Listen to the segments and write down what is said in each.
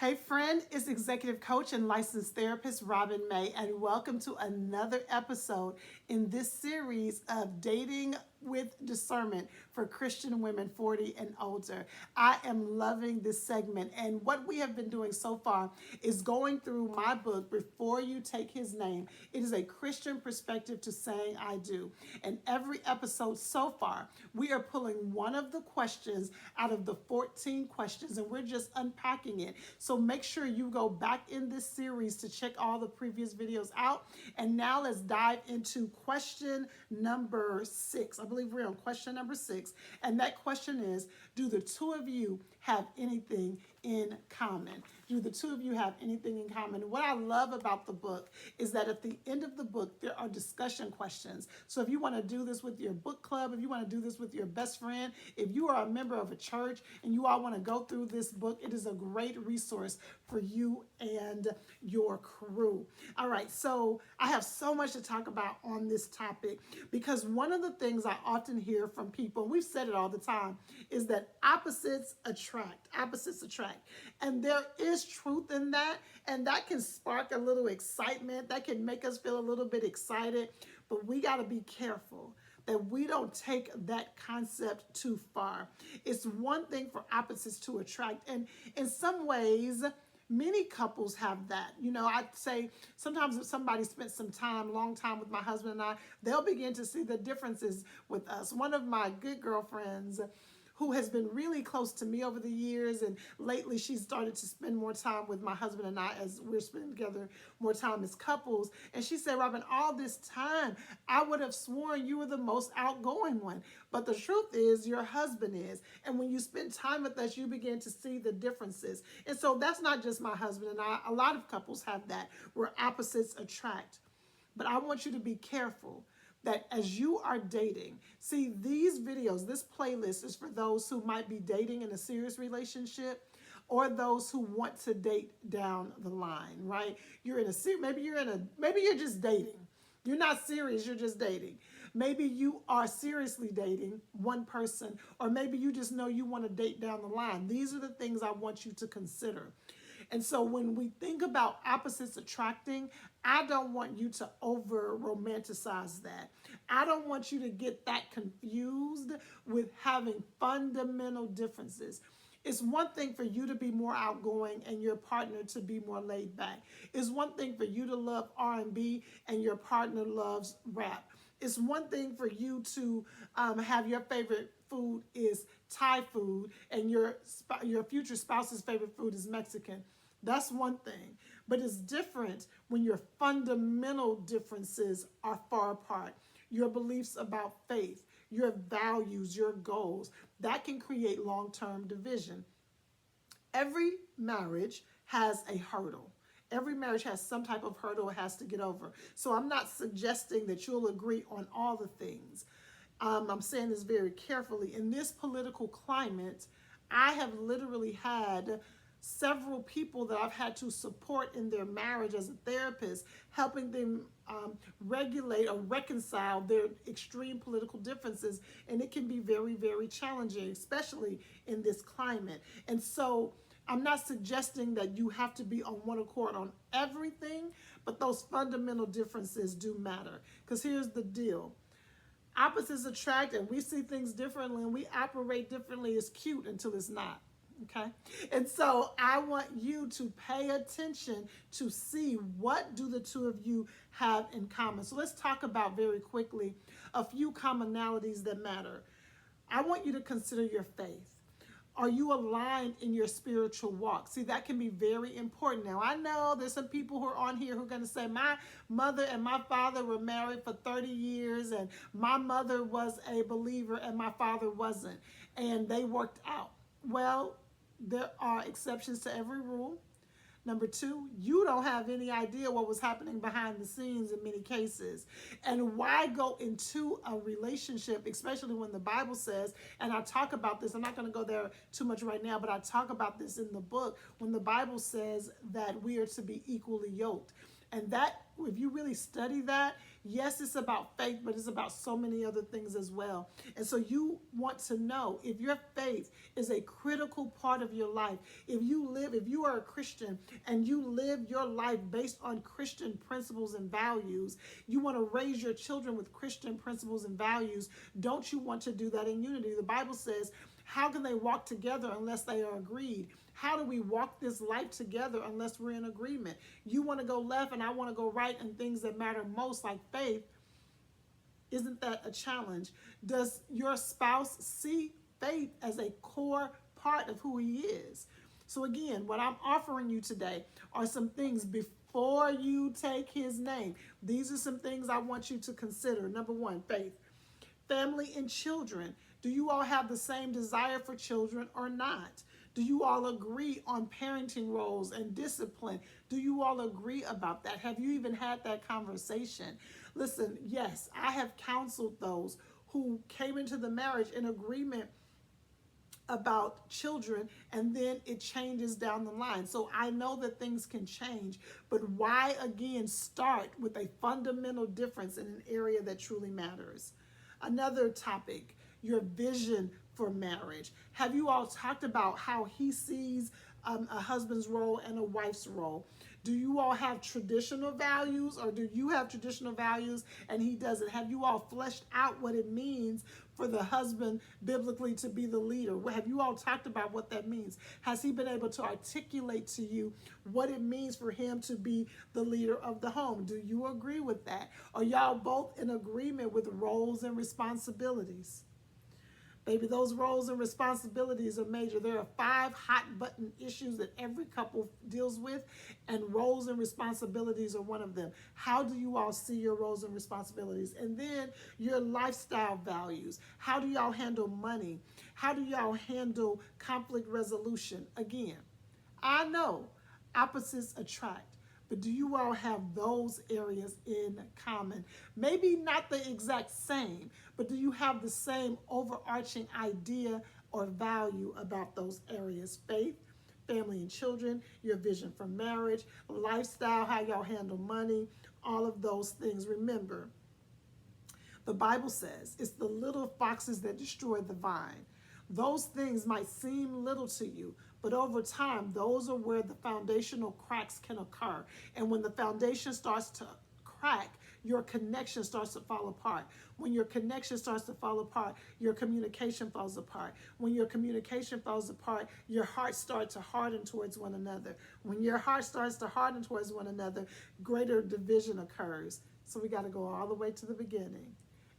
Hey friend, it's executive coach and licensed therapist Robin May, and welcome to another episode in this series of Dating with Discernment for Christian women 40 and older. I am loving this segment, and what we have been doing so far is going through my book, Before You Take His Name. It is a Christian perspective to saying I do. And every episode so far, we are pulling one of the questions out of the 14 questions, and we're just unpacking it. So make sure you go back in this series to check all the previous videos out. And now let's dive into question number 6. I believe we're on question number 6. And that question is, do the two of you have anything in common? Do the two of you have anything in common? And what I love about the book is that at the end of the book, there are discussion questions. So if you want to do this with your book club, if you want to do this with your best friend, if you are a member of a church and you all want to go through this book, it is a great resource for you and your crew. All right, so I have so much to talk about on this topic because one of the things I often hear from people, and we've said it all the time, is that opposites attract. Opposites attract. And there is truth in that, and that can spark a little excitement. That can make us feel a little bit excited, but we got to be careful that we don't take that concept too far. It's one thing for opposites to attract, and in some ways, many couples have that. You know, I'd say sometimes if somebody spent some time, long time with my husband and I, they'll begin to see the differences with us. One of my good girlfriends who has been really close to me over the years, and lately she's started to spend more time with my husband and I as we're spending together more time as couples. And she said, Robin, all this time, I would have sworn you were the most outgoing one. But the truth is your husband is. And when you spend time with us, you begin to see the differences. And so that's not just my husband and I. A lot of couples have that, where opposites attract. But I want you to be careful that as you are dating, see, these videos, this playlist is for those who might be dating in a serious relationship or those who want to date down the line, right? You're in a maybe you're just dating. You're not serious, you're just dating. Maybe you are seriously dating one person, or maybe you just know you want to date down the line. These are the things I want you to consider. And so when we think about opposites attracting, I don't want you to over romanticize that. I don't want you to get that confused with having fundamental differences. It's one thing for you to be more outgoing and your partner to be more laid back. It's one thing for you to love R&B and your partner loves rap. It's one thing for you to have your favorite food is Thai food and your future spouse's favorite food is Mexican. That's one thing. But it's different when your fundamental differences are far apart. Your beliefs about faith, your values, your goals, that can create long-term division. Every marriage has a hurdle. Every marriage has some type of hurdle it has to get over. So I'm not suggesting that you'll agree on all the things. I'm saying this very carefully. In this political climate, I have literally had several people that I've had to support in their marriage as a therapist, helping them regulate or reconcile their extreme political differences. And it can be very, very challenging, especially in this climate. And so I'm not suggesting that you have to be on one accord on everything, but those fundamental differences do matter. Because here's the deal. Opposites attract, and we see things differently, and we operate differently. It's cute until it's not. Okay. And so I want you to pay attention to see what do the two of you have in common. So let's talk about very quickly a few commonalities that matter. I want you to consider your faith. Are you aligned in your spiritual walk? See, that can be very important. Now, I know there's some people who are on here who are going to say, my mother and my father were married for 30 years, and my mother was a believer and my father wasn't, and they worked out. Well, there are exceptions to every rule. Number two, you don't have any idea what was happening behind the scenes in many cases. And why go into a relationship, especially when the Bible says, and I talk about this, I'm not going to go there too much right now, but I talk about this in the book, when the Bible says that we are to be equally yoked. And that, if you really study that, yes, it's about faith, but it's about so many other things as well. And so you want to know if your faith is a critical part of your life. If you are a Christian and you live your life based on Christian principles and values, you want to raise your children with Christian principles and values. Don't you want to do that in unity? The Bible says, how can they walk together unless they are agreed? How do we walk this life together unless we're in agreement? You want to go left and I want to go right, and things that matter most, like faith. Isn't that a challenge? Does your spouse see faith as a core part of who he is? So again, what I'm offering you today are some things before you take his name. These are some things I want you to consider. Number one, faith. Family and children. Do you all have the same desire for children or not? Do you all agree on parenting roles and discipline? Do you all agree about that? Have you even had that conversation? Listen, yes, I have counseled those who came into the marriage in agreement about children, and then it changes down the line. So I know that things can change, but why again start with a fundamental difference in an area that truly matters? Another topic, your vision for marriage. Have you all talked about how he sees a husband's role and a wife's role? Do you all have traditional values, or do you have traditional values and he doesn't? Have you all fleshed out what it means for the husband biblically to be the leader? Have you all talked about what that means? Has he been able to articulate to you what it means for him to be the leader of the home? Do you agree with that? Are y'all both in agreement with roles and responsibilities? Baby, those roles and responsibilities are major. There are 5 hot button issues that every couple deals with, and roles and responsibilities are one of them. How do you all see your roles and responsibilities? And then your lifestyle values. How do y'all handle money? How do y'all handle conflict resolution? Again, I know opposites attract. But do you all have those areas in common? Maybe not the exact same, but do you have the same overarching idea or value about those areas? Faith, family and children, your vision for marriage, lifestyle, how y'all handle money, all of those things. Remember, the Bible says it's the little foxes that destroy the vine. Those things might seem little to you, but over time, those are where the foundational cracks can occur. And when the foundation starts to crack, your connection starts to fall apart. When your connection starts to fall apart, your communication falls apart. When your communication falls apart, your hearts start to harden towards one another. When your heart starts to harden towards one another, greater division occurs. So we got to go all the way to the beginning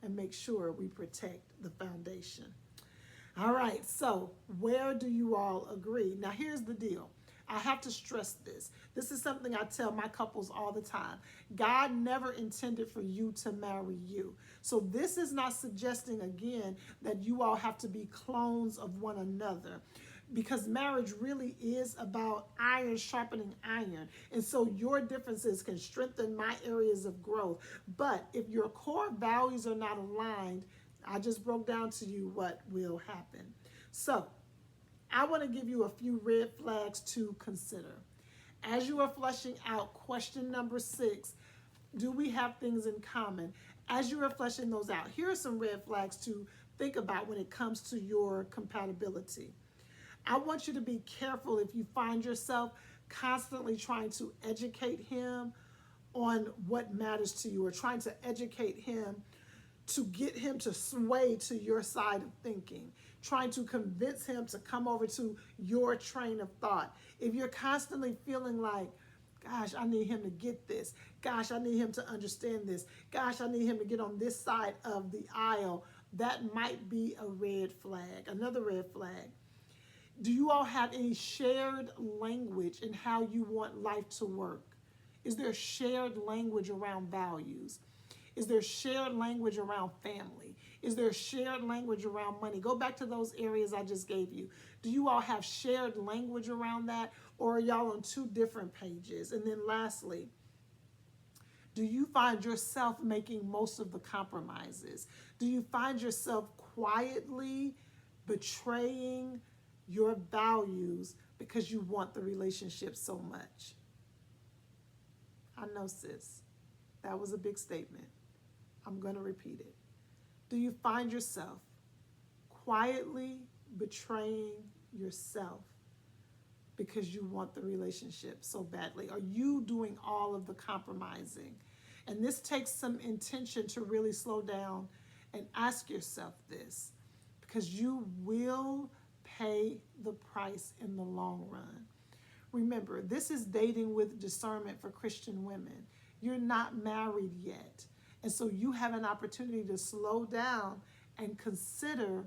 and make sure we protect the foundation. All right, so where do you all agree? Now, here's the deal. I have to stress this. This is something I tell my couples all the time. God never intended for you to marry you. So this is not suggesting, again, that you all have to be clones of one another, because marriage really is about iron sharpening iron. And so your differences can strengthen my areas of growth. But if your core values are not aligned, I just broke down to you what will happen. So I want to give you a few red flags to consider. As you are fleshing out question number 6, do we have things in common? As you are fleshing those out, here are some red flags to think about when it comes to your compatibility. I want you to be careful if you find yourself constantly trying to educate him on what matters to you, or trying to educate him to get him to sway to your side of thinking, trying to convince him to come over to your train of thought. If you're constantly feeling like, gosh, I need him to get this. Gosh, I need him to understand this. Gosh, I need him to get on this side of the aisle. That might be a red flag. Another red flag. Do you all have any shared language in how you want life to work? Is there shared language around values? Is there shared language around family? Is there shared language around money? Go back to those areas I just gave you. Do you all have shared language around that, or are y'all on 2 different pages? And then lastly, do you find yourself making most of the compromises? Do you find yourself quietly betraying your values because you want the relationship so much? I know, sis. That was a big statement. I'm going to repeat it. Do you find yourself quietly betraying yourself because you want the relationship so badly? Are you doing all of the compromising? And this takes some intention to really slow down and ask yourself this, because you will pay the price in the long run. Remember, this is dating with discernment for Christian women. You're not married yet. And so you have an opportunity to slow down and consider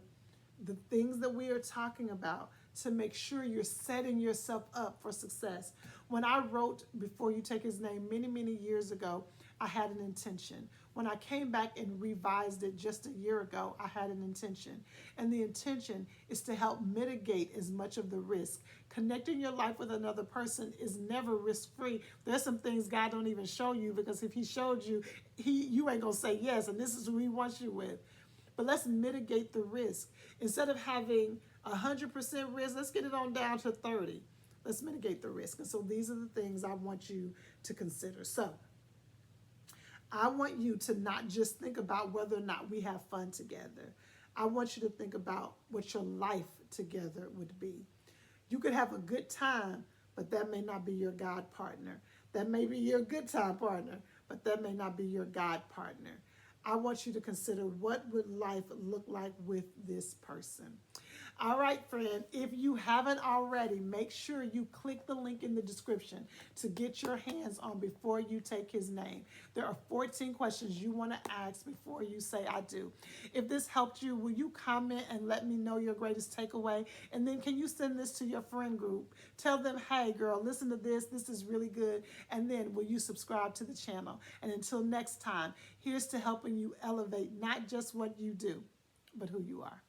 the things that we are talking about to make sure you're setting yourself up for success. When I wrote Before You Take His Name many, many years ago, I had an intention. When I came back and revised it just a year ago, I had an intention. And the intention is to help mitigate as much of the risk. Connecting your life with another person is never risk-free. There's some things God don't even show you, because if he showed you, you ain't gonna say yes, and this is who he wants you with. But let's mitigate the risk. Instead of having 100% risk, let's get it on down to 30. Let's mitigate the risk. And so these are the things I want you to consider. So I want you to not just think about whether or not we have fun together. I want you to think about what your life together would be. You could have a good time, but that may not be your God partner. That may be your good time partner, but that may not be your God partner. I want you to consider, what would life look like with this person? All right, friend, if you haven't already, make sure you click the link in the description to get your hands on Before You Take His Name. There are 14 questions you want to ask before you say I do. If this helped you, will you comment and let me know your greatest takeaway? And then can you send this to your friend group? Tell them, hey girl, listen to this. This is really good. And then will you subscribe to the channel? And until next time, here's to helping you elevate not just what you do, but who you are.